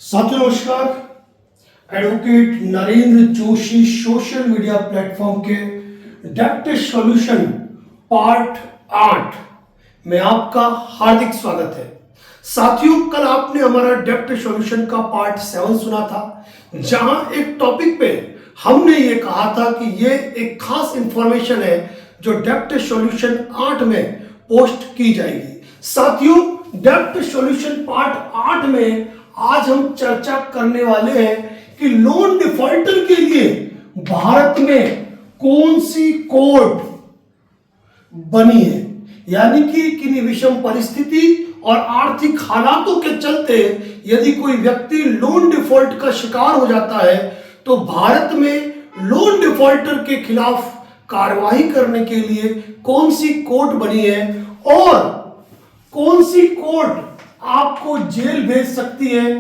साथियों नमस्कार। Advocate Narendra Joshi social media platform के डेप्ट सॉल्यूशन पार्ट 8 में आपका हार्दिक स्वागत है। साथियों, कल आपने हमारा डेप्ट सॉल्यूशन का पार्ट 7 सुना था, जहां एक टॉपिक पे हमने ये कहा था कि ये एक खास इंफॉर्मेशन है जो डेप्ट सॉल्यूशन 8 में पोस्ट की जाएगी। साथियों, डेप्ट सॉल्यूशन पार्ट 8 में आज हम चर्चा करने वाले हैं कि लोन डिफॉल्टर के लिए भारत में कौन सी कोर्ट बनी है, यानी कि किन्हीं विषम परिस्थिति और आर्थिक हालातों के चलते यदि कोई व्यक्ति लोन डिफॉल्ट का शिकार हो जाता है तो भारत में लोन डिफॉल्टर के खिलाफ कार्रवाई करने के लिए कौन सी कोर्ट बनी है और कौन सी कोर्ट आपको जेल भेज सकती है,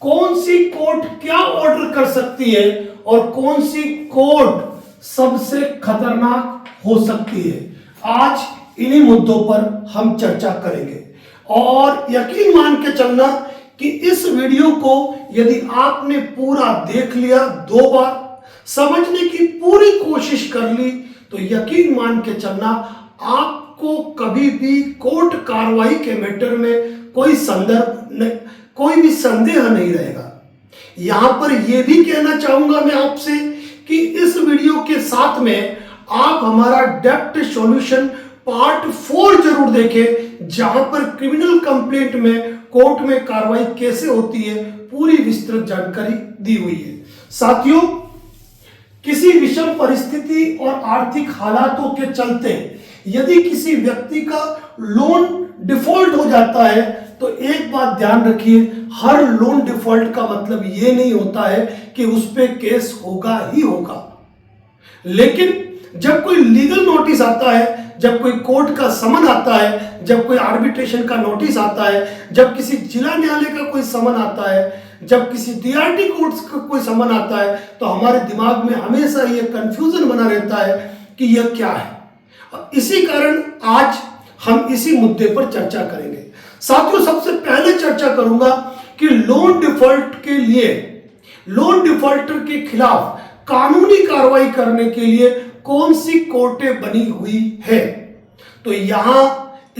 कौन सी कोर्ट क्या ऑर्डर कर सकती है और कौन सी कोर्ट सबसे खतरनाक हो सकती है। आज इन्हीं मुद्दों पर हम चर्चा करेंगे और यकीन मान के चलना कि इस वीडियो को यदि आपने पूरा देख लिया, 2 बार समझने की पूरी कोशिश कर ली, तो यकीन मान के चलना आपको कभी भी कोर्ट कार्रवाई के मैटर में कोई कोई भी संदेह नहीं रहेगा। यहां पर यह भी कहना चाहूंगा मैं आपसे कि इस वीडियो के साथ में आप हमारा डेप्ट सॉल्यूशन पार्ट 4 जरूर देखें, जहां पर क्रिमिनल कंप्लेंट में कोर्ट में कार्रवाई कैसे होती है पूरी विस्तृत जानकारी दी हुई है। साथियों, किसी विषम परिस्थिति और आर्थिक हालातों के चलते यदि किसी व्यक्ति का लोन डिफॉल्ट हो जाता है तो एक बात ध्यान रखिए, हर लोन डिफॉल्ट का मतलब यह नहीं होता है कि उस पे केस होगा ही होगा। लेकिन जब कोई लीगल नोटिस आता है, जब कोई कोर्ट का समन आता है, जब कोई आर्बिट्रेशन का नोटिस आता है, जब किसी जिला न्यायालय का कोई समन आता है, जब किसी डीआरटी कोर्ट का कोई समन आता है, तो हमारे दिमाग में हमेशा यह कंफ्यूजन बना रहता है कि यह क्या है। इसी कारण आज हम इसी मुद्दे पर चर्चा करेंगे। साथियों, सबसे पहले चर्चा करूंगा कि लोन डिफॉल्ट के लिए, लोन डिफॉल्टर के खिलाफ कानूनी कार्रवाई करने के लिए कौन सी कोर्टें बनी हुई है। तो यहां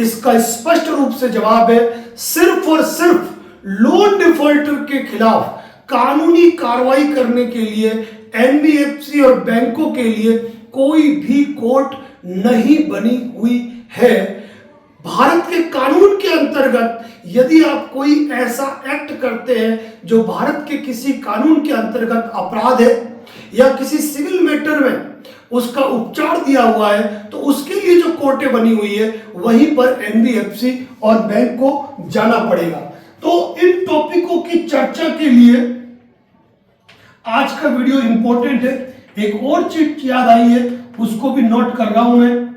इसका स्पष्ट रूप से जवाब है, सिर्फ और सिर्फ लोन डिफॉल्टर के खिलाफ कानूनी कार्रवाई करने के लिए एनबीएफसी और बैंकों के लिए कोई भी कोर्ट नहीं बनी हुई है। भारत के कानून के अंतर्गत यदि आप कोई ऐसा एक्ट करते हैं जो भारत के किसी कानून के अंतर्गत अपराध है या किसी सिविल मैटर में उसका उपचार दिया हुआ है, तो उसके लिए जो कोर्टें बनी हुई है वहीं पर एनबीएफसी और बैंक को जाना पड़ेगा। तो इन टॉपिकों की चर्चा के लिए आज का वीडियो इंपॉर्टेंट है। एक और चीज याद आई है, उसको भी नोट कर रहा हूं मैं।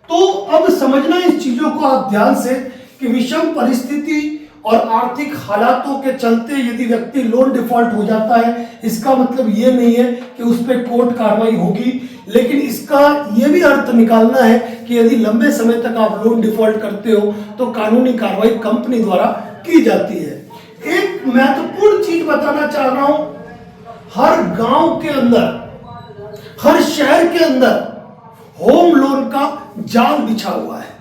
तो अब समझना इस चीजों को आप ध्यान से कि विषम परिस्थिति और आर्थिक हालातों के चलते यदि व्यक्ति लोन डिफॉल्ट हो जाता है, इसका मतलब ये नहीं है कि उस पर कोर्ट कार्रवाई होगी, लेकिन इसका यह भी अर्थ निकालना है कि यदि लंबे समय तक आप लोन डिफॉल्ट करते हो तो कानूनी कार्रवाई कंपनी द्वारा की जाती है। एक महत्वपूर्ण चीज बताना चाह रहा हूं, हर गांव के अंदर, हर शहर के अंदर होम लोन का जाल बिछा हुआ है,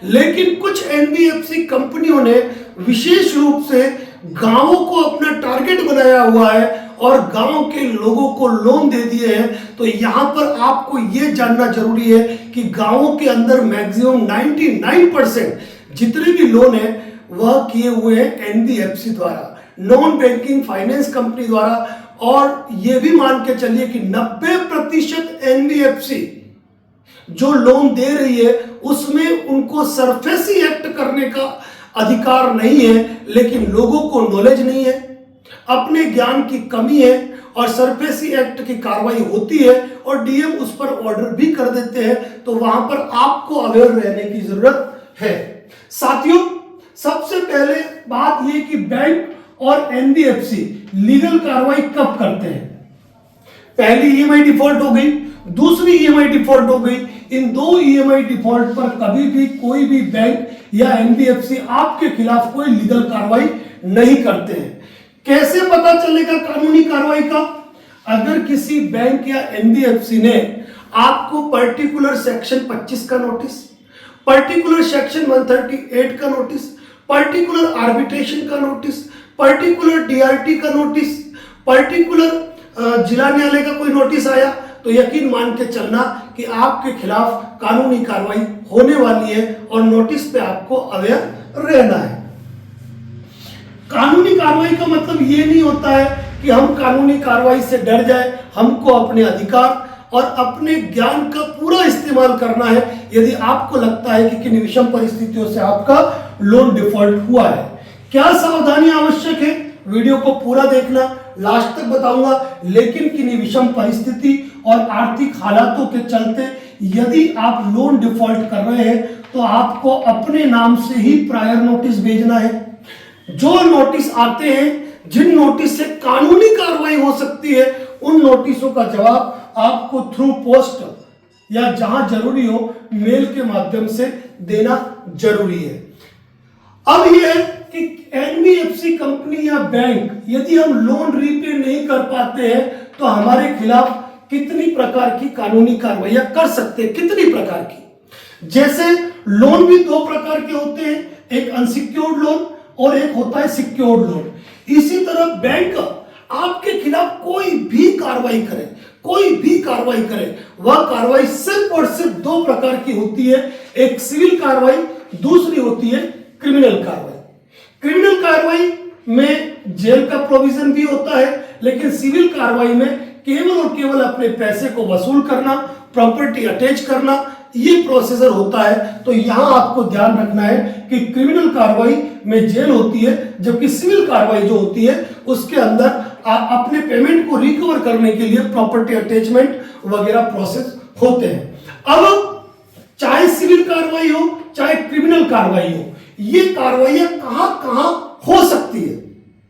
लेकिन कुछ एनबीएफसी कंपनियों ने विशेष रूप से गांवों को अपना टारगेट बनाया हुआ है और गांव के लोगों को लोन दे दिए हैं। तो यहां पर आपको यह जानना जरूरी है कि गांवों के अंदर मैक्सिमम 99% जितने भी लोन है वह किए हुए हैं एनबीएफसी द्वारा, नॉन बैंकिंग फाइनेंस कंपनी द्वारा। और यह भी मान के चलिए कि 90% एनबीएफसी जो लोन दे रही है उसमें उनको सरफेसी एक्ट करने का अधिकार नहीं है, लेकिन लोगों को नॉलेज नहीं है, अपने ज्ञान की कमी है और सरफेसी एक्ट की कार्रवाई होती है और डीएम उस पर ऑर्डर भी कर देते हैं। तो वहां पर आपको अवेयर रहने की जरूरत है। साथियों, सबसे पहले बात यह कि बैंक और एनबीएफसी लीगल कार्रवाई कब करते हैं। पहली ईएमआई डिफॉल्ट हो गई, दूसरी ईएमआई डिफॉल्ट हो गई। इन 2 ईएमआई डिफॉल्ट पर कभी भी कोई भी बैंक या एनबीएफसी आपके खिलाफ कोई लीगल कार्रवाई नहीं करते हैं। कैसे पता चलेगा कानूनी कार्रवाई का? अगर किसी बैंक या एनबीएफसी ने आपको पर्टिकुलर सेक्शन 25 का नोटिस, पर्टिकुलर सेक्शन 138 का नोटिस, पर्टिकुलर आर्बिट्रेशन का नोटिस, पर्टिकुलर डीआरटी का नोटिस, पर्टिकुलर जिला न्यायालय का कोई नोटिस आया, तो यकीन मान के चलना कि आपके खिलाफ कानूनी कार्रवाई होने वाली है और नोटिस पे आपको अवेयर रहना है। कानूनी कार्रवाई का मतलब ये नहीं होता है कि हम कानूनी कार्रवाई से डर जाए। हमको अपने अधिकार और अपने ज्ञान का पूरा इस्तेमाल करना है। यदि आपको लगता है कि किन विषम परिस्थितियों से आपका लोन डिफॉल्ट हुआ है, क्या सावधानी आवश्यक है, वीडियो को पूरा देखना, लास्ट तक बताऊंगा। लेकिन किन विषम परिस्थिति और आर्थिक हालातों के चलते यदि आप लोन डिफॉल्ट कर रहे हैं तो आपको अपने नाम से ही प्रायर नोटिस भेजना है। जो नोटिस आते हैं, जिन नोटिस से कानूनी कार्रवाई हो सकती है, उन नोटिसों का जवाब आपको थ्रू पोस्ट या जहां जरूरी हो मेल के माध्यम से देना जरूरी है। अब यह है कि एनबीएफसी कंपनी या बैंक यदि हम लोन रीपे नहीं कर पाते हैं तो हमारे खिलाफ कितनी प्रकार की कानूनी कार्रवाई कर सकते हैं, कितनी प्रकार की। जैसे लोन भी दो प्रकार के होते हैं, एक अनसिक्योर्ड लोन और एक होता है सिक्योर्ड लोन। इसी तरह बैंक आपके खिलाफ कोई भी कार्रवाई करे, कोई भी कार्रवाई करे, वह कार्रवाई सिर्फ और सिर्फ दो प्रकार की होती है, एक सिविल कार्रवाई, दूसरी होती है क्रिमिनल कार्रवाई। क्रिमिनल कार्रवाई में जेल का प्रोविजन भी होता है, लेकिन सिविल कार्रवाई में केवल और केवल अपने पैसे को वसूल करना, प्रॉपर्टी अटैच करना, ये प्रोसीजर होता है। तो यहां आपको ध्यान रखना है कि क्रिमिनल कार्रवाई में जेल होती है, जबकि सिविल कार्रवाई जो होती है उसके अंदर अपने पेमेंट को रिकवर करने के लिए प्रॉपर्टी अटैचमेंट वगैरह प्रोसेस होते हैं। अब चाहे सिविल कार्रवाई हो चाहे क्रिमिनल कार्रवाई हो, ये कार्रवाइयां कहां कहां हो सकती है,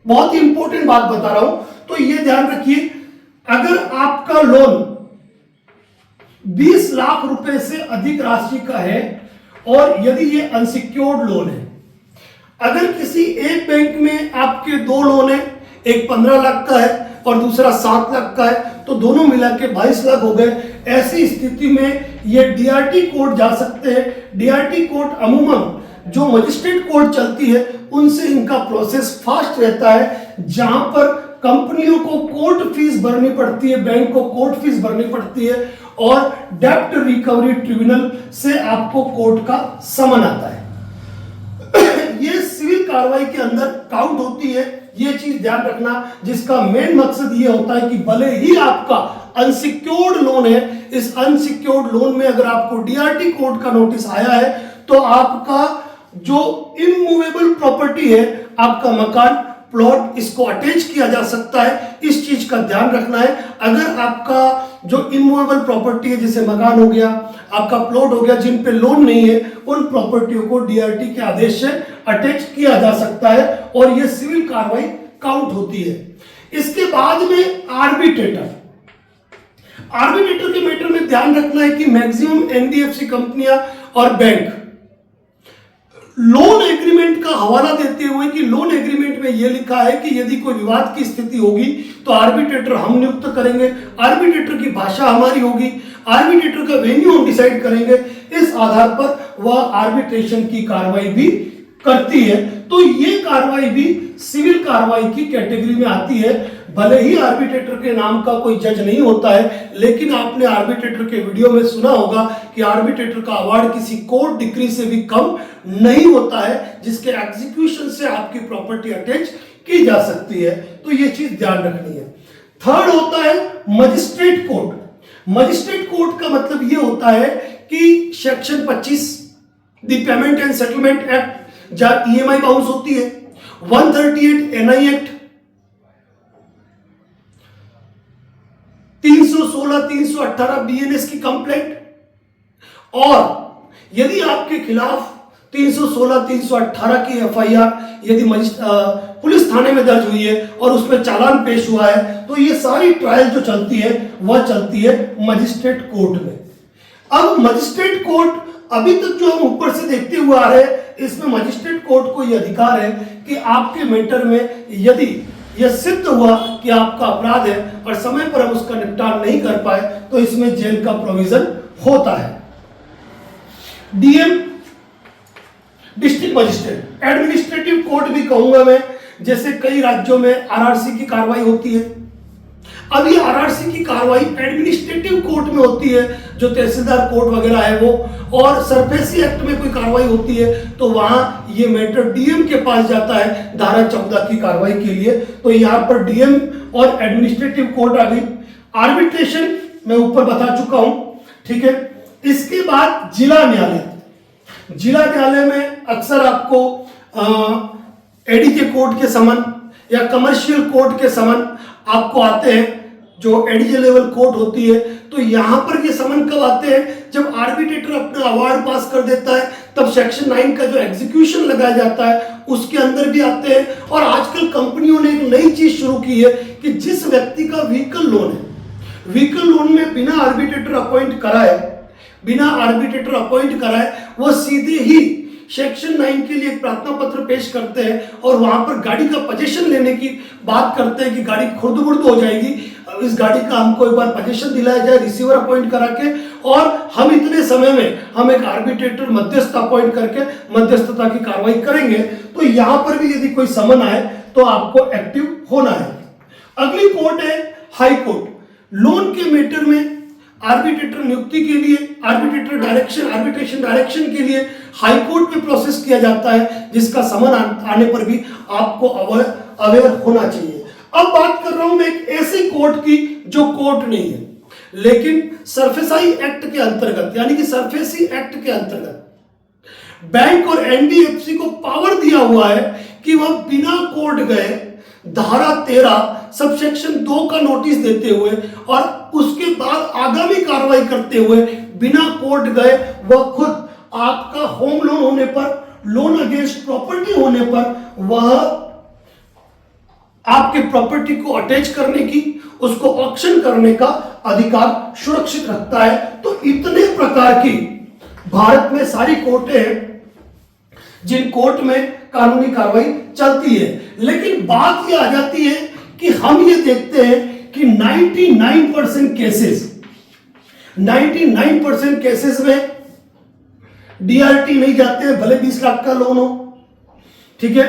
बहुत ही इंपॉर्टेंट बात बता रहा हूं, तो ये ध्यान रखिए। अगर आपका लोन 20 लाख रुपए से अधिक राशि का है और यदि ये अनसिक्योर्ड लोन है, अगर किसी एक बैंक में आपके दो लोन है, एक 15 लाख का है और दूसरा 7 लाख का है, तो दोनों मिला के 22 लाख हो गए। ऐसी स्थिति में ये डीआरटी कोर्ट जा सकते हैं। डीआरटी कोर्ट अमूमन जो मजिस्ट्रेट कोर्ट चलती है उनसे इनका प्रोसेस फास्ट रहता है, जहां पर कंपनियों को कोर्ट फीस भरनी पड़ती है, बैंक को कोर्ट फीस भरनी पड़ती है और डेब्ट रिकवरी ट्रिब्यूनल से आपको कोर्ट का समन आता है। ये सिविल कार्रवाई के अंदर काउंट होती है, ये चीज ध्यान रखना, जिसका मेन मकसद ये होता है कि भले ही आपका अनसिक्योर्ड लोन है, इस अनसिक्योर्ड लोन में अगर आपको डीआरटी कोर्ट का नोटिस आया है तो आपका जो इमूवेबल प्रॉपर्टी है, आपका मकान, प्लॉट, इसको अटैच किया जा सकता है। इस चीज का ध्यान रखना है। अगर आपका जो इमूवेबल प्रॉपर्टी है, जैसे मकान हो गया, आपका प्लॉट हो गया, जिन पे लोन नहीं है, उन प्रॉपर्टियों को डीआरटी के आदेश से अटैच किया जा सकता है और यह सिविल कार्रवाई काउंट होती है। इसके बाद में आर्बिट्रेटर के मैटर में ध्यान रखना है कि मैक्सिमम एनबीएफसी कंपनियां और बैंक लोन एग्रीमेंट का हवाला देते हुए कि लोन एग्रीमेंट में यह लिखा है कि यदि कोई विवाद की स्थिति होगी तो आर्बिट्रेटर हम नियुक्त करेंगे, आर्बिट्रेटर की भाषा हमारी होगी, आर्बिट्रेटर का वेन्यू हम डिसाइड करेंगे, इस आधार पर वह आर्बिट्रेशन की कार्रवाई भी करती है। तो ये कार्रवाई भी सिविल कार्रवाई की कैटेगरी में आती है। भले ही आर्बिट्रेटर के नाम का कोई जज नहीं होता है, लेकिन आपने आर्बिट्रेटर के वीडियो में सुना होगा कि आर्बिट्रेटर का अवार्ड किसी कोर्ट डिक्री से भी कम नहीं होता है, जिसके एग्जीक्यूशन से आपकी प्रॉपर्टी अटैच की जा सकती है। तो ये चीज ध्यान रखनी है। थर्ड होता है मजिस्ट्रेट कोर्ट। मजिस्ट्रेट कोर्ट का मतलब ये होता है कि section 25 the payment and settlement act, जहां ईएमआई बाउंस होती है, 138 एनआई एक्ट, 316 318 बीएनएस की कंप्लेंट, और यदि आपके खिलाफ 316 318 की एफआईआर यदि पुलिस थाने में दर्ज हुई है और उसमें चालान पेश हुआ है, तो ये सारी ट्रायल जो चलती है वह चलती है मजिस्ट्रेट कोर्ट में। अब मजिस्ट्रेट कोर्ट अभी तक जो हम ऊपर से देखते हुए आ रहे हैं, इसमें मजिस्ट्रेट कोर्ट को यह अधिकार है कि आपके मैटर में यदि यह सिद्ध हुआ कि आपका अपराध है और समय पर हम उसका निपटान नहीं कर पाए तो इसमें जेल का प्रोविजन होता है। DM district magistrate, administrative court भी कहूंगा मैं, जैसे कई राज्यों में आरआरसी की कार्रवाई होती है। अब ये आरआरसी की कार्रवाई एडमिनिस्ट्रेटिव कोर्ट में होती है, जो तहसीलदार कोर्ट वगैरह है वो, और सरफेसी एक्ट में कोई कार्रवाई होती है तो वहां ये मैटर डीएम के पास जाता है धारा 14 की कार्रवाई के लिए। तो यहां पर डीएम और एडमिनिस्ट्रेटिव कोर्ट आ गई। आर्बिट्रेशन मैं ऊपर बता चुका हूं, ठीक है। इसके बाद जिला न्यायालय। जिला न्यायालय में अक्सर आपको एडीजे कोर्ट के समन या कमर्शियल कोर्ट के समन आपको आते हैं, जो एडीजे लेवल कोर्ट होती है। तो यहां पर ये समन कब आते हैं? जब आर्बिट्रेटर अपना अवार्ड पास कर देता है तब सेक्शन 9 का जो एग्जीक्यूशन लगाया जाता है उसके अंदर भी आते हैं। और आजकल कंपनियों ने एक नई चीज शुरू की है कि जिस व्यक्ति का व्हीकल लोन है, व्हीकल लोन में बिना आर्बिट्रेटर अपॉइंट कराए वो सीधे ही सेक्शन 9 के लिए प्रार्थना पत्र पेश करते हैं और वहां पर गाड़ी का पोजीशन लेने की बात करते हैं कि गाड़ी खुर्द-बुर्द हो जाएगी, इस गाड़ी का हमको एक बार पोजीशन दिलाया जाए रिसीवर अपॉइंट करा के, और हम इतने समय में हम एक आर्बिट्रेटर मध्यस्थ अपॉइंट करके मध्यस्थता की कार्रवाई करेंगे। तो यहां पर भी यदि कोई समन आए तो आपको एक्टिव होना है। अगली कोर्ट है हाई कोर्ट। लोन के मैटर में आर्बिट्रेटर नियुक्ति के लिए आर्बिट्रेशन डायरेक्शन के लिए हाई कोर्ट में प्रोसेस किया जाता है, जिसका समन आने पर भी आपको अवेयर होना चाहिए। अब बात कर रहा हूं मैं एक ऐसी कोर्ट की जो कोर्ट नहीं है, लेकिन सरफेसाई एक्ट के अंतर्गत, यानी कि सरफेसी एक्ट के अंतर्गत बैंक और एनबीएफसी को पावर दिया हुआ है कि वह बिना कोर्ट गए धारा 13 सबसेक्शन 2 का नोटिस देते हुए और उसके बाद आगामी कार्रवाई करते हुए बिना कोर्ट गए वह खुद आपका होम लोन होने पर, लोन अगेंस्ट प्रॉपर्टी होने पर, वह आपके प्रॉपर्टी को अटैच करने की, उसको ऑक्शन करने का अधिकार सुरक्षित रखता है। तो इतने प्रकार की भारत में सारी कोर्टें हैं जिन कोर्ट में कानूनी कार्रवाई चलती है। लेकिन बात यह आ जाती है कि हम ये देखते हैं कि 99% केसेस में डीआरटी नहीं जाते हैं, भले 20 लाख का लोन हो, ठीक है।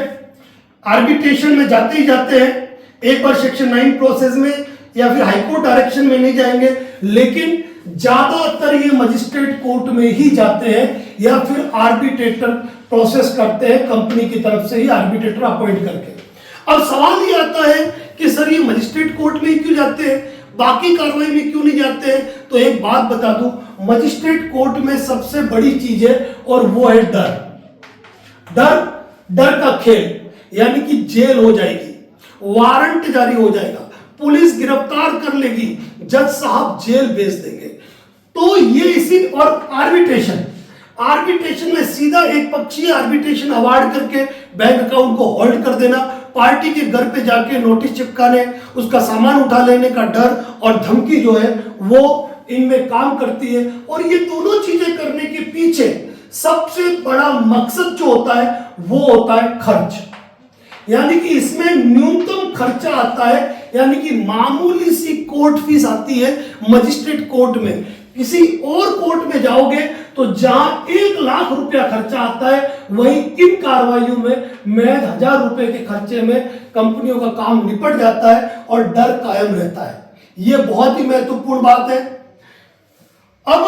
आर्बिट्रेशन में जाते ही जाते हैं, एक बार सेक्शन 9 प्रोसेस में या फिर हाईकोर्ट डायरेक्शन में नहीं जाएंगे, लेकिन ज्यादातर ये मजिस्ट्रेट कोर्ट में ही जाते हैं या फिर आर्बिट्रेटर प्रोसेस करते हैं कंपनी की तरफ से ही आर्बिट्रेटर अपॉइंट करके। अब सवाल ये आता है कि सर ये मजिस्ट्रेट कोर्ट में ही क्यों जाते हैं, बाकी कार्रवाई में क्यों नहीं जाते हैं? तो एक बात बता दूं, मजिस्ट्रेट कोर्ट में सबसे बड़ी चीज है और वो है डर का खेल, यानी कि जेल हो जाएगी, वारंट जारी हो जाएगा, पुलिस गिरफ्तार कर लेगी, जज साहब जेल भेज देंगे। तो ये इसी, और आर्बिट्रेशन में सीधा एक पक्षीय आर्बिट्रेशन अवार्ड करके बैंक अकाउंट को होल्ड कर देना, पार्टी के घर पे जाके नोटिस चिपकाने, उसका सामान उठा लेने का डर और धमकी जो है वो इनमें काम करती है। और ये दोनों चीजें करने के पीछे सबसे बड़ा मकसद जो होता है वो होता है खर्च, यानी कि इसमें न्यूनतम खर्चा आता है, यानी कि मामूली सी कोर्ट फीस आती है मजिस्ट्रेट कोर्ट में। किसी और कोर्ट में जाओगे तो जहां 1 लाख रुपया खर्चा आता है, वहीं इन कार्रवाइयों में महज 1000 रुपए के खर्चे में कंपनियों का काम निपट जाता है और डर कायम रहता है। यह बहुत ही महत्वपूर्ण बात है। अब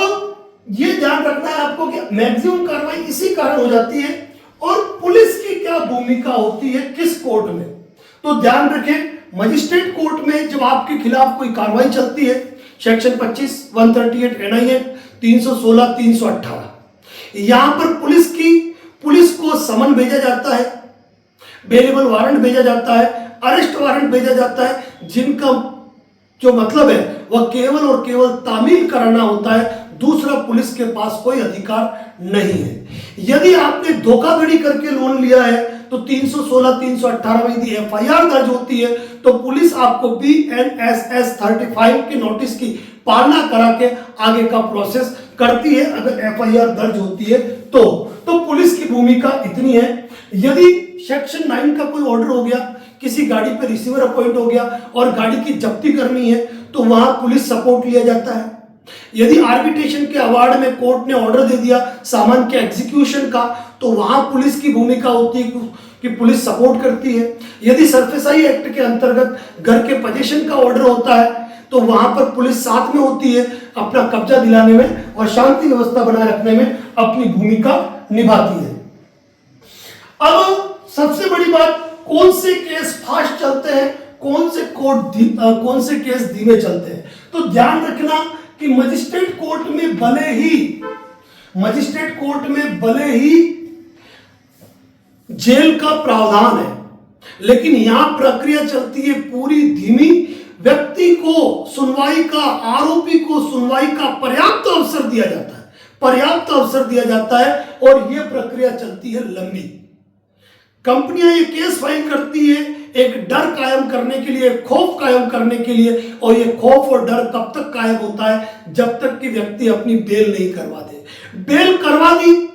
यह ध्यान रखना है आपको कि मैक्सिमम कार्रवाई इसी कारण हो जाती है, और पुलिस की क्या भूमिका होती है किस कोर्ट में। तो ध्यान रखें, मजिस्ट्रेट कोर्ट में जब आपके खिलाफ कोई कार्रवाई चलती है, सेक्शन 25, 138 एनआई एक्ट, 316, 318, यहां पर पुलिस को समन भेजा जाता है, बेलेबल वारंट भेजा जाता है, अरेस्ट वारंट भेजा जाता है, जिनका जो मतलब है वह केवल और केवल तामील कराना होता है, दूसरा पुलिस के पास कोई अधिकार नहीं है। यदि आपने धोखाधड़ी करके लोन लिया है तो 316, 318 में यदि एफआईआर दर्ज होती है तो पुलिस आपको BNSS 35 के नोटिस की पालना करा के आगे का प्रोसेस करती है, अगर एफआईआर दर्ज होती है तो पुलिस की भूमिका इतनी है। यदि सेक्शन 9 का कोई ऑर्डर हो गया किसी गाड़ी पे रिसीवर अपॉइंट हो गया और गाड़ी की जब्ती करनी है तो वहां पुलिस सपोर्ट लिया जाता है। यदि आर्बिट्रेशन के अवार्ड में कोर्ट ने ऑर्डर दे दिया सामान के एग्जीक्यूशन का तो वहां पुलिस की भूमिका होती है कि पुलिस सपोर्ट करती है। यदि सरफेसाई एक्ट के अंतर्गत घर के पोजीशन का ऑर्डर होता है तो वहां पर पुलिस साथ में होती है, अपना कब्जा दिलाने में और शांति व्यवस्था बनाए रखने में अपनी भूमिका निभाती है। अब सबसे बड़ी बात, कौन से केस फास्ट चलते हैं, कौन से केस धीमे चलते हैं। तो ध्यान रखना कि मजिस्ट्रेट कोर्ट में भले ही जेल का प्रावधान है, लेकिन यहां प्रक्रिया चलती है पूरी धीमी। व्यक्ति को सुनवाई का, आरोपी को सुनवाई का पर्याप्त अवसर दिया जाता है और यह प्रक्रिया चलती है लंबी। कंपनियां ये केस फाइल करती है एक डर कायम करने के लिए, खौफ कायम करने के लिए, और ये खौफ और डर कब तक कायम होता है, जब तक कि व्यक्ति अपनी बेल नहीं करवा दे। बेल करवा दी,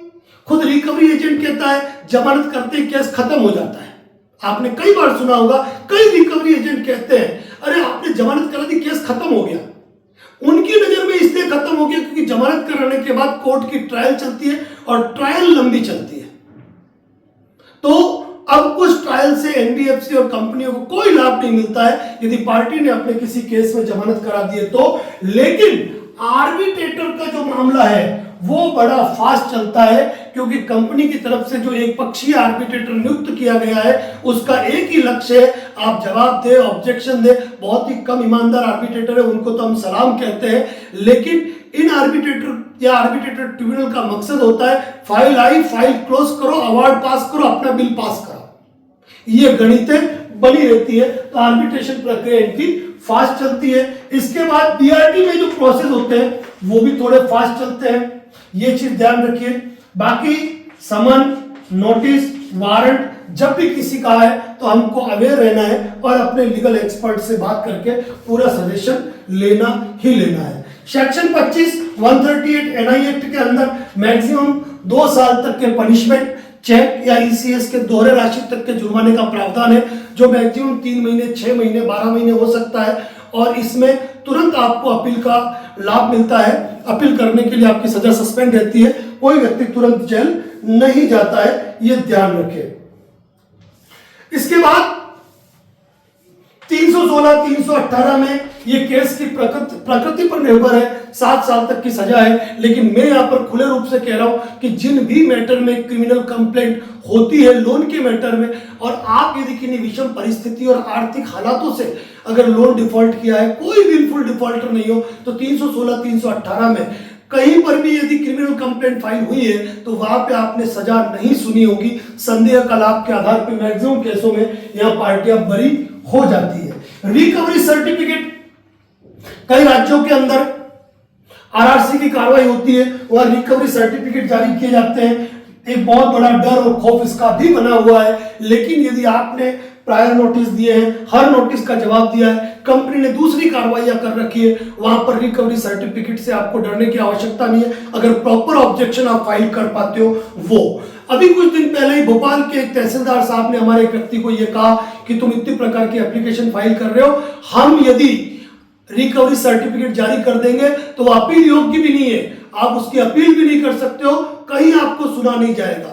खुद रिकवरी एजेंट कहता है जमानत करते ही केस खत्म हो जाता है। आपने कई बार सुना होगा, कई रिकवरी एजेंट कहते हैं अरे आपने जमानत करा दी, केस खत्म हो गया। उनकी नजर में इसलिए खत्म हो गया क्योंकि जमानत कराने के बाद कोर्ट की ट्रायल चलती है और ट्रायल लंबी चलती है। तो अब उस ट्रायल से एनबीएफसी और कंपनियों को कोई लाभ नहीं मिलता है यदि पार्टी ने अपने किसी केस में जमानत करा दी है तो। लेकिन आर्बिट्रेटर का जो मामला है वो बड़ा फास्ट चलता है, क्योंकि कंपनी की तरफ से जो एक पक्षीय आर्बिट्रेटर नियुक्त किया गया है उसका एक ही लक्ष्य है, आप जवाब दे, ऑब्जेक्शन दे। बहुत ही कम ईमानदार आर्बिट्रेटर है, उनको तो हम सलाम कहते हैं, लेकिन इन आर्बिट्रेटर या आर्बिट्रेटर ट्रिब्यूनल का मकसद होता है फाइल आई, फाइल क्लोज करो, अवार्ड पास करो, अपना बिल पास करो। ये गणितें बनी रहती है, तो आर्बिट्रेशन प्रक्रिया इनकी फास्ट चलती है। इसके बाद डीआरटी में जो प्रोसेस होते हैं वो भी थोड़े फास्ट चलते हैं, ये चीज ध्यान रखिए। बाकी समन, नोटिस, वारंट जब भी किसी का है तो हमको अवेयर रहना है और अपने लीगल एक्सपर्ट से बात करके पूरा सजेशन लेना ही लेना है। सेक्शन 25 138 एनआई एक्ट के अंदर मैक्सिमम 2 साल तक के पनिशमेंट, चेक या ईसीएस के दोहरे राशि तक के जुर्माने का प्रावधान है, जो मैक्सिमम 3 महीने, 6 महीने, 12 महीने हो सकता है। और इसमें तुरंत आपको अपील का लाभ मिलता है। अपील करने के लिए आपकी सजा सस्पेंड रहती है, कोई व्यक्ति तुरंत जेल नहीं जाता है, यह ध्यान रखें। इसके बाद 316, 318 में ये केस की प्रकृति पर निर्भर है, 7 साल तक की सजा है। लेकिन मैं यहां पर खुले रूप से कह रहा हूं कि जिन भी मैटर में क्रिमिनल कंप्लेंट होती है लोन के मैटर में, और आप यदि किन्हीं विषम परिस्थिति और आर्थिक हालातों से अगर लोन डिफॉल्ट किया है, कोई विलफुल डिफॉल्टर नहीं हो, तो 316, 318 में कहीं पर भी यदि क्रिमिनल कंप्लेंट फाइल हुई है तो वहां पे आपने सजा नहीं सुनी होगी। संदेह का लाभ के आधार पर मैक्सिमम केसों में यहां पार्टियां बरी हो जाती है। रिकवरी सर्टिफिकेट, कई राज्यों के अंदर आरआरसी की कार्रवाई होती है, वह रिकवरी सर्टिफिकेट जारी किए जाते हैं। एक बहुत बड़ा डर और खौफ इसका भी बना हुआ है, लेकिन यदि आपने प्रायर नोटिस दिए हैं, हर नोटिस का जवाब दिया है, कंपनी ने दूसरी कार्रवाइयां कर रखी है, वहां पर रिकवरी सर्टिफिकेट से आपको डरने की आवश्यकता नहीं है, अगर प्रॉपर ऑब्जेक्शन आप फाइल कर पाते हो। वो अभी कुछ दिन पहले ही भोपाल के एक तहसीलदार साहब ने हमारे एक व्यक्ति को यह कहा कि तुम इतनी प्रकार की एप्लीकेशन फाइल कर रहे हो, हम यदि रिकवरी सर्टिफिकेट जारी कर देंगे तो वो अपील योग्य भी नहीं है, आप उसकी अपील भी नहीं कर सकते हो, कहीं आपको सुना नहीं जाएगा।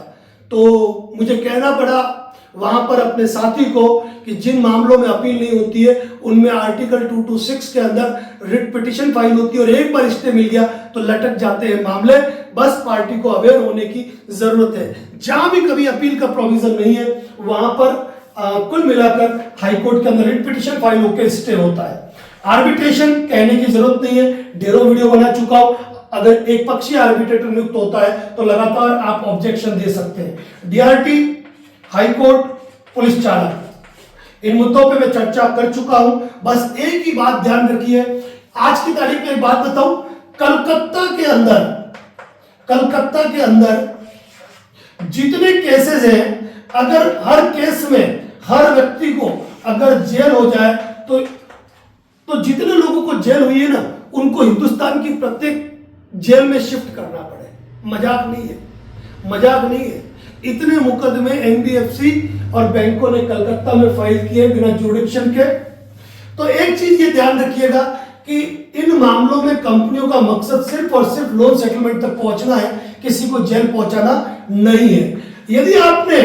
तो मुझे कहना पड़ा वहां पर अपने साथी को कि जिन मामलों में अपील नहीं होती है उनमें आर्टिकल 226 के अंदर रिट पिटिशन फाइल होती है, और एक बार स्टे मिल गया तो लटक जाते हैं मामले। बस पार्टी को अवेयर होने की जरूरत है। जहां भी कभी अपील का प्रोविजन नहीं है वहां पर कुल मिलाकर हाईकोर्ट के अंदर रिट पिटिशन फाइल होकर स्टे होता है। आर्बिट्रेशन कहने की जरूरत नहीं है, ढेरों वीडियो बना चुका हूं। अगर एक पक्षीय आर्बिट्रेटर नियुक्त होता है तो लगातार आप ऑब्जेक्शन दे सकते हैं। डीआरटी, हाईकोर्ट, पुलिस चालान, इन मुद्दों पे मैं चर्चा कर चुका हूं। बस एक ही बात ध्यान रखिए, आज की तारीख में एक बात बताऊं, कलकत्ता के अंदर जितने केसेस हैं, अगर हर केस में हर व्यक्ति को अगर जेल हो जाए तो जितने लोगों को जेल हुई है ना, उनको हिंदुस्तान की प्रत्येक जेल में शिफ्ट करना पड़े। मजाक नहीं है। इतने मुकदमे एनबीएफसी और बैंकों ने कलकत्ता में फाइल किए बिना जुडिक्शन के। तो एक चीज ये ध्यान रखिएगा कि इन मामलों में कंपनियों का मकसद सिर्फ और सिर्फ लोन सेटलमेंट तक पहुंचना है, किसी को जेल पहुंचाना नहीं है। यदि आपने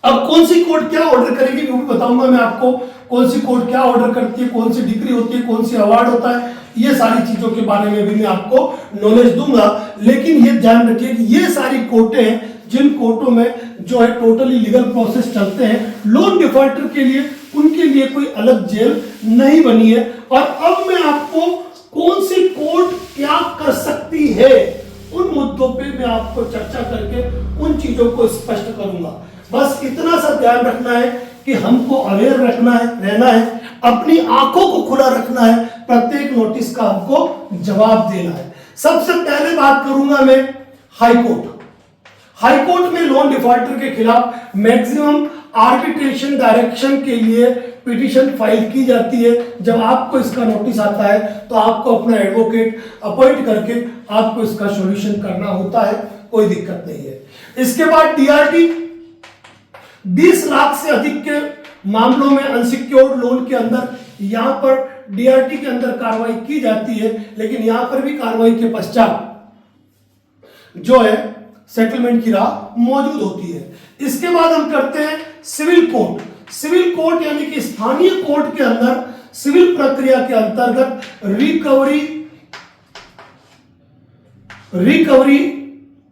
अब कौन सी कोर्ट क्या ऑर्डर करेगी वो भी बताऊंगा मैं आपको, कौन सी कोर्ट क्या ऑर्डर करती है, कौन सी डिग्री होती है, कौन सी अवार्ड होता है, ये सारी चीजों के बारे में भी मैं आपको नॉलेज दूंगा। लेकिन ये ध्यान रखिए कि ये सारी कोर्टें हैं जिन कोर्टों में जो है टोटली लीगल प्रोसेस चलते हैं लोन डिफॉल्टर के लिए, उनके लिए कोई अलग जेल नहीं बनी है। और अब मैं आपको कौन सी कोर्ट क्या कर सकती है उन मुद्दों पे मैं आपको चर्चा करके उन चीजों को स्पष्ट करूंगा। बस इतना सा ध्यान रखना है कि हमको अवेयर रखना है, रहना है, अपनी आंखों को खुला रखना है, प्रत्येक नोटिस का हमको जवाब देना है। सबसे पहले बात करूंगा मैं हाईकोर्ट। हाईकोर्ट में लोन डिफॉल्टर के खिलाफ मैक्सिमम आर्बिट्रेशन डायरेक्शन के लिए पिटीशन फाइल की जाती है। जब आपको इसका नोटिस आता है तो आपको अपना एडवोकेट अपॉइंट करके आपको इसका सॉल्यूशन करना होता है, कोई दिक्कत नहीं है। इसके बाद डीआरटी 20 लाख से अधिक के मामलों में अनसिक्योर्ड लोन के अंदर यहां पर डीआरटी के अंदर कार्रवाई की जाती है, लेकिन यहां पर भी कार्रवाई के पश्चात जो है सेटलमेंट की राह मौजूद होती है। इसके बाद हम करते हैं सिविल कोर्ट। सिविल कोर्ट यानी कि स्थानीय कोर्ट के अंदर सिविल प्रक्रिया के अंतर्गत रिकवरी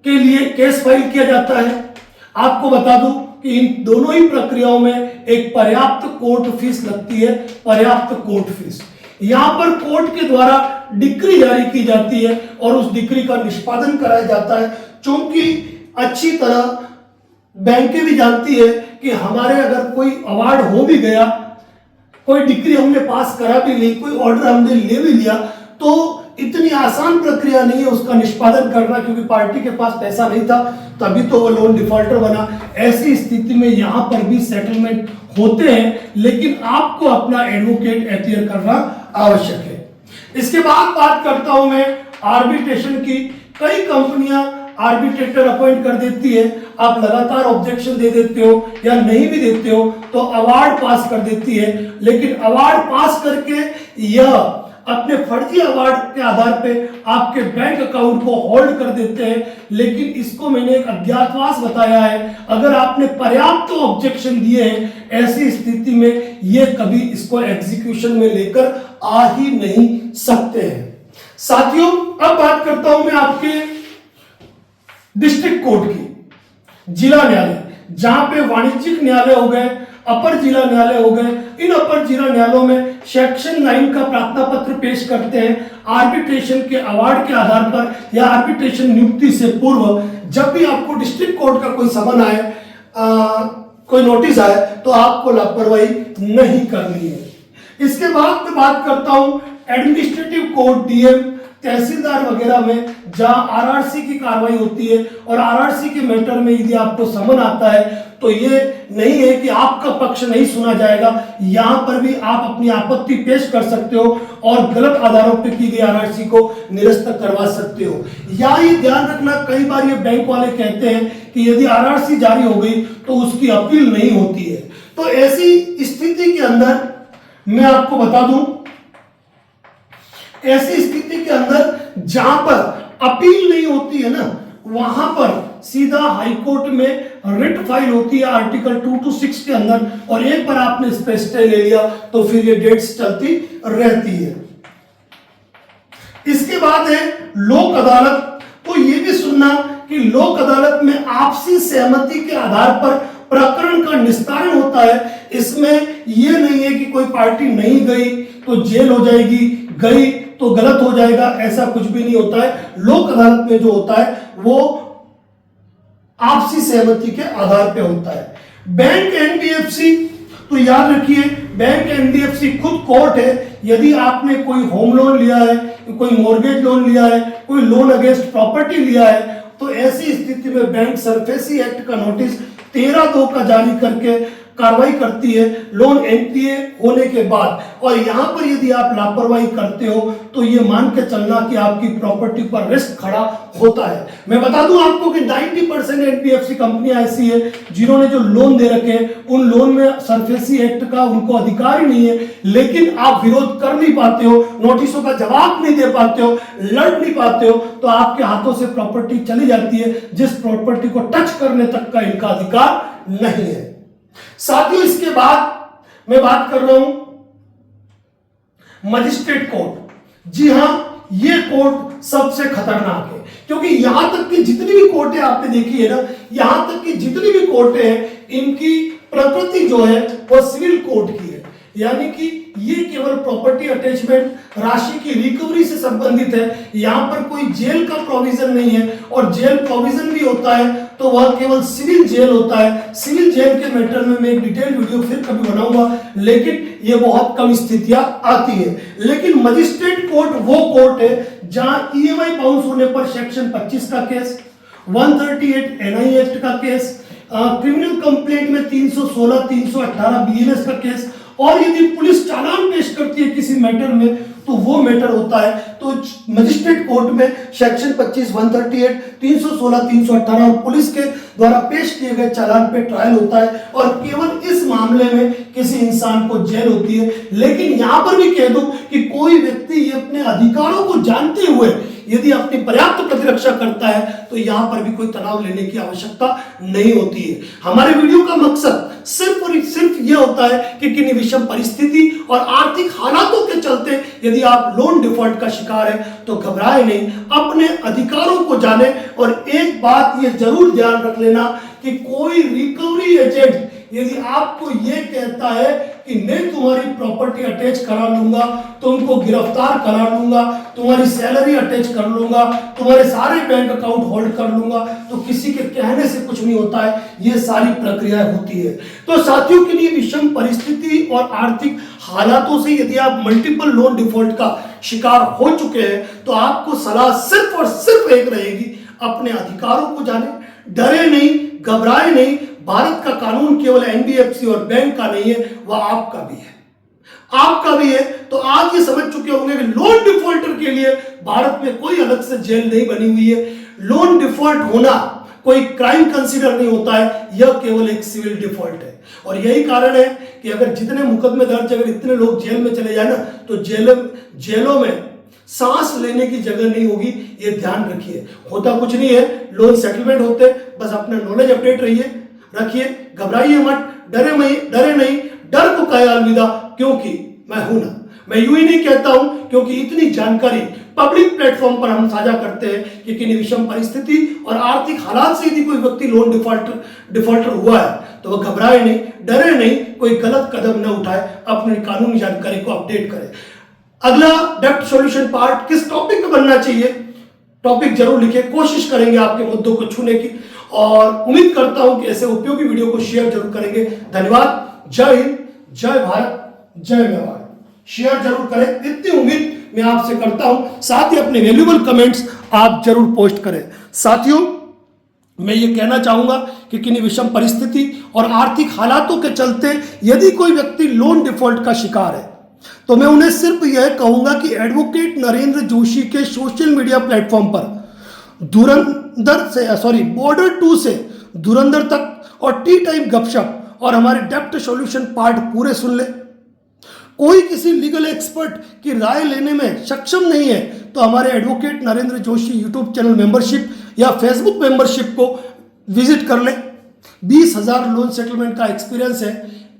के लिए केस फाइल किया जाता है। आपको बता दूं कि इन दोनों ही प्रक्रियाओं में एक पर्याप्त कोर्ट फीस लगती है, पर्याप्त कोर्ट फीस। यहां पर कोर्ट के द्वारा डिक्री जारी की जाती है और उस डिक्री का निष्पादन कराया जाता है। क्योंकि अच्छी तरह बैंकें भी जानती है कि हमारे अगर कोई अवार्ड हो भी गया, कोई डिक्री हमने पास करा भी ली, कोई ऑर्डर हमने ले भी लिया, तो इतनी आसान प्रक्रिया नहीं है उसका निष्पादन करना, क्योंकि पार्टी के पास पैसा नहीं था तभी तो वो लोन डिफॉल्टर बना। ऐसी स्थिति में यहां पर भी सेटलमेंट होते हैं, लेकिन आपको अपना एडवोकेट अपीयर करना आवश्यक है। इसके बाद बात करता हूं मैं आर्बिट्रेशन की। कई कंपनियां आर्बिट्रेटर अपॉइंट कर देती है, आप लगातार ऑब्जेक्शन दे देते हो या नहीं भी देते हो तो अवार्ड पास कर देती है, लेकिन अवार्ड पास करके यह अपने फर्जी अवार्ड के आधार पे आपके बैंक अकाउंट को होल्ड कर देते हैं। लेकिन इसको मैंने एक अज्ञातवास बताया है, अगर आपने पर्याप्त ऑब्जेक्शन दिए हैं ऐसी स्थिति में ये कभी इसको एग्जीक्यूशन में लेकर आ ही नहीं सकते हैं। साथियों, अब बात करता हूं मैं आपके डिस्ट्रिक्ट कोर्ट की। जिला न्यायालय, जहां पे वाणिज्यिक न्यायालय हो गए, अपर जिला न्यायालय हो गए, इन अपर जिला न्यायालयों में सेक्शन 9 का प्रार्थना पत्र पेश करते हैं आर्बिट्रेशन के अवार्ड के आधार पर या आर्बिट्रेशन नियुक्ति से पूर्व। जब भी आपको डिस्ट्रिक्ट कोर्ट का कोई समन आए, कोई नोटिस आए, तो आपको लापरवाही नहीं करनी है। इसके बाद मैं बात करता हूं एडमिनिस्ट्रेटिव कोर्ट, डीएम, तहसीलदार वगैरह में, जहां आरआरसी की कार्रवाई होती है। और आरआरसी के मैटर में यदि आपको समन आता है तो ये नहीं है कि आपका पक्ष नहीं सुना जाएगा, यहां पर भी आप अपनी आपत्ति पेश कर सकते हो और गलत आधारों पर की गई आरआरसी को निरस्त करवा सकते हो। या ये ध्यान रखना, कई बार ये बैंक वाले कहते हैं कि यदि आरआरसी जारी हो गई तो उसकी अपील नहीं होती है। तो ऐसी स्थिति के अंदर मैं आपको बता दूं, ऐसी स्थिति के अंदर जहां पर अपील नहीं होती है ना, वहां पर सीधा हाईकोर्ट में रिट फाइल होती है आर्टिकल 226 के अंदर, और एक बार आपने इस पे स्टे ले लिया तो फिर ये डेट्स चलती रहती है। इसके बाद है लोक अदालत। तो ये भी सुनना कि लोक अदालत में आपसी सहमति के आधार पर प्रकरण का निस्तारण होता है। इसमें यह नहीं है कि कोई पार्टी नहीं गई तो जेल हो जाएगी, गई तो गलत हो जाएगा, ऐसा कुछ भी नहीं होता है। लोक अदालत में जो होता है वो आपसी सहमति के आधार पे होता है। बैंक एनबीएफसी, तो याद रखिए बैंक एनबीएफसी खुद कोर्ट है। यदि आपने कोई होम लोन लिया है, कोई मॉर्गेज लोन लिया है, कोई लोन अगेंस्ट प्रॉपर्टी लिया है, तो ऐसी स्थिति में बैंक सरफेसी एक्ट का नोटिस 13/2 का जारी करके कार्रवाई करती है लोन एनपीए होने के बाद, और यहां पर यदि आप लापरवाही करते हो तो ये मान के चलना कि आपकी प्रॉपर्टी पर रिस्क खड़ा होता है। मैं बता दूं आपको कि 90% एनबीएफसी कंपनियां ऐसी है जिन्होंने जो लोन दे रखे हैं उन लोन में सरफेसी एक्ट का उनको अधिकार ही नहीं है, लेकिन आप विरोध कर नहीं पाते हो, नोटिसों का जवाब नहीं दे पाते हो, लड़ नहीं पाते हो, तो आपके हाथों से प्रॉपर्टी चली जाती है जिस प्रॉपर्टी को टच करने तक का इनका अधिकार नहीं है। साथियों, इसके बाद मैं बात कर रहा हूं मजिस्ट्रेट कोर्ट। जी हां, ये कोर्ट सबसे खतरनाक है, क्योंकि यहां तक की जितनी भी कोर्टें आपने देखी है ना, यहां तक की जितनी भी कोर्टें हैं इनकी प्रकृति जो है वो सिविल कोर्ट की है, यानी कि ये केवल प्रॉपर्टी अटैचमेंट, राशि की रिकवरी से संबंधित है। यहां पर कोई जेल का प्रोविजन नहीं है, और जेल प्रोविजन भी होता है तो वह केवल सिविल जेल होता है। सिविल जेल के मैटर में मैं एक डिटेल वीडियो फिर कभी बनाऊंगा, लेकिन ये बहुत कम स्थितियां आती है। लेकिन मजिस्ट्रेट कोर्ट वो कोर्ट है जहां ईएमआई बाउंस होने पर सेक्शन 25 का केस, 138 एनआई एक्ट का केस, क्रिमिनल कंप्लेंट में 316, 318 बीएनएस का केस, और यदि पुलिस चालान पेश करती है किसी मैटर में तो वो मैटर होता है। तो मजिस्ट्रेट कोर्ट में सेक्शन 25, 138, 316, 318 और पुलिस के द्वारा पेश किए गए चालान पे ट्रायल होता है, और केवल इस मामले में किसी इंसान को जेल होती है। लेकिन यहां पर भी कह दूं कि कोई व्यक्ति ये अपने अधिकारों को जानते हुए यदि अपनी पर्याप्त प्रतिरक्षा करता है तो यहां पर भी कोई तनाव लेने की आवश्यकता नहीं होती है। हमारे वीडियो का मकसद सिर्फ और सिर्फ यह होता है कि किन्हीं विषम परिस्थिति और आर्थिक हालातों के चलते यदि आप लोन डिफॉल्ट का शिकार है तो घबराए नहीं, अपने अधिकारों को जाने। और एक बात ये जरूर ध्यान रख लेना कि कोई रिकवरी एजेंट यदि आपको ये कहता है कि मैं तुम्हारी प्रॉपर्टी अटैच करा लूंगा, तुमको गिरफ्तार करा लूंगा, तुम्हारी सैलरी अटैच कर लूंगा, तुम्हारे सारे बैंक अकाउंट होल्ड कर लूंगा, तो किसी के कहने से कुछ नहीं होता है, ये सारी प्रक्रिया होती है। तो साथियों के लिए विषम परिस्थिति और आर्थिक हालातों से यदि आप मल्टीपल लोन डिफॉल्ट का शिकार हो चुके हैं तो आपको सलाह सिर्फ और सिर्फ एक रहेगी, अपने अधिकारों को जाने, डरे नहीं, घबराए नहीं। भारत का कानून केवल एनबीएफसी और बैंक का नहीं है, वह आपका भी है, आपका भी है। तो आज ये समझ चुके होंगे कि लोन डिफॉल्टर के लिए भारत में कोई अलग से जेल नहीं बनी हुई है। लोन डिफॉल्ट होना कोई क्राइम कंसीडर नहीं होता है, यह केवल एक सिविल डिफॉल्ट है। और यही कारण है कि अगर जितने मुकदमे दर्ज, अगर इतने लोग जेल में चले जाए ना तो जेलों में सांस लेने की जगह नहीं होगी, ये ध्यान रखिए। होता कुछ नहीं है, लोन सेटलमेंट होते, बस अपना नॉलेज अपडेट रखिए, घबराइए मत, डरे नहीं, डर को कहे अलविदा, क्योंकि मैं हूं ना। मैं यूं ही नहीं कहता हूं, क्योंकि इतनी जानकारी पब्लिक प्लेटफॉर्म पर हम साझा करते हैं कि किन्हीं विषम परिस्थिति और आर्थिक हालात से यदि कोई व्यक्ति लोन डिफॉल्टर हुआ है तो वह घबराए नहीं, डरे नहीं, कोई गलत कदम न उठाए, अपनी कानूनी जानकारी को अपडेट करे। अगला डेप्ट सॉल्यूशन पार्ट किस टॉपिक पे बनना चाहिए, टॉपिक जरूर लिखे, कोशिश करेंगे आपके मुद्दों को छूने की, और उम्मीद करता हूं कि ऐसे उपयोगी वीडियो को शेयर जरूर करेंगे। धन्यवाद। जय हिंद, जय भारत, जय मेवाड़। शेयर जरूर करें, इतनी उम्मीद मैं आपसे करता हूं। साथ ही अपने वैल्यूएबल कमेंट्स आप जरूर पोस्ट करें। साथियों, मैं ये कहना चाहूंगा कि किन्हीं विषम परिस्थिति और आर्थिक हालातों के चलते यदि कोई व्यक्ति लोन डिफॉल्ट का शिकार है तो मैं उन्हें सिर्फ यह कहूंगा कि एडवोकेट नरेंद्र जोशी के सोशल मीडिया प्लेटफॉर्म पर बॉर्डर 2 से धुरंधर तक और टी टाइम गपशप और हमारे डेप्ट सॉल्यूशन पार्ट पूरे सुन ले। कोई किसी लीगल एक्सपर्ट की राय लेने में सक्षम नहीं है तो हमारे advocate Narendra Joshi YouTube channel membership या फेसबुक मेंबरशिप को विजिट कर ले। 20,000 लोन सेटलमेंट का एक्सपीरियंस है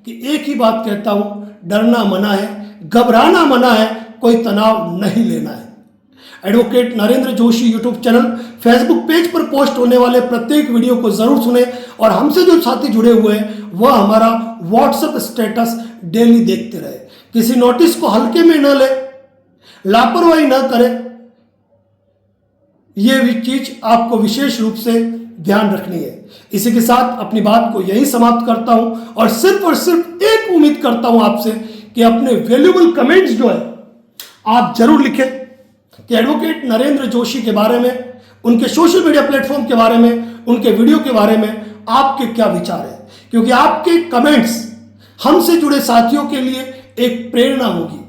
कि एक ही बात कहता हूं, डरना मना है, घबराना मना है, कोई तनाव नहीं लेना है। Advocate Narendra Joshi YouTube channel, Facebook page पर पोस्ट होने वाले प्रत्येक वीडियो को जरूर सुने, और हमसे जो साथी जुड़े हुए हैं वह हमारा व्हाट्सएप स्टेटस डेली देखते रहे। किसी नोटिस को हल्के में न ले, लापरवाही न करे, यह भी चीज आपको विशेष रूप से ध्यान रखनी है। इसी के साथ अपनी बात को यही समाप्त करता हूं, और सिर्फ एक उम्मीद करता हूं आपसे कि अपने वैल्यूएबल कमेंट्स जो है आप जरूर लिखें कि एडवोकेट नरेंद्र जोशी के बारे में, उनके सोशल मीडिया प्लेटफॉर्म के बारे में, उनके वीडियो के बारे में आपके क्या विचार है। क्योंकि आपके कमेंट्स हमसे जुड़े साथियों के लिए एक प्रेरणा होगी।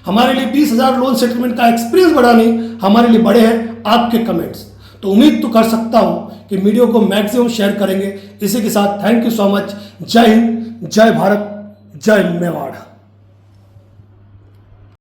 हमारे लिए 20,000 लोन सेटलमेंट का एक्सपीरियंस बढ़ाने हमारे लिए बड़े हैं आपके कमेंट्स। तो उम्मीद तो कर सकता हूं कि वीडियो को मैक्सिमम शेयर करेंगे। इसी के साथ थैंक यू सो मच। जय हिंद, जय भारत, जय मेवाड़।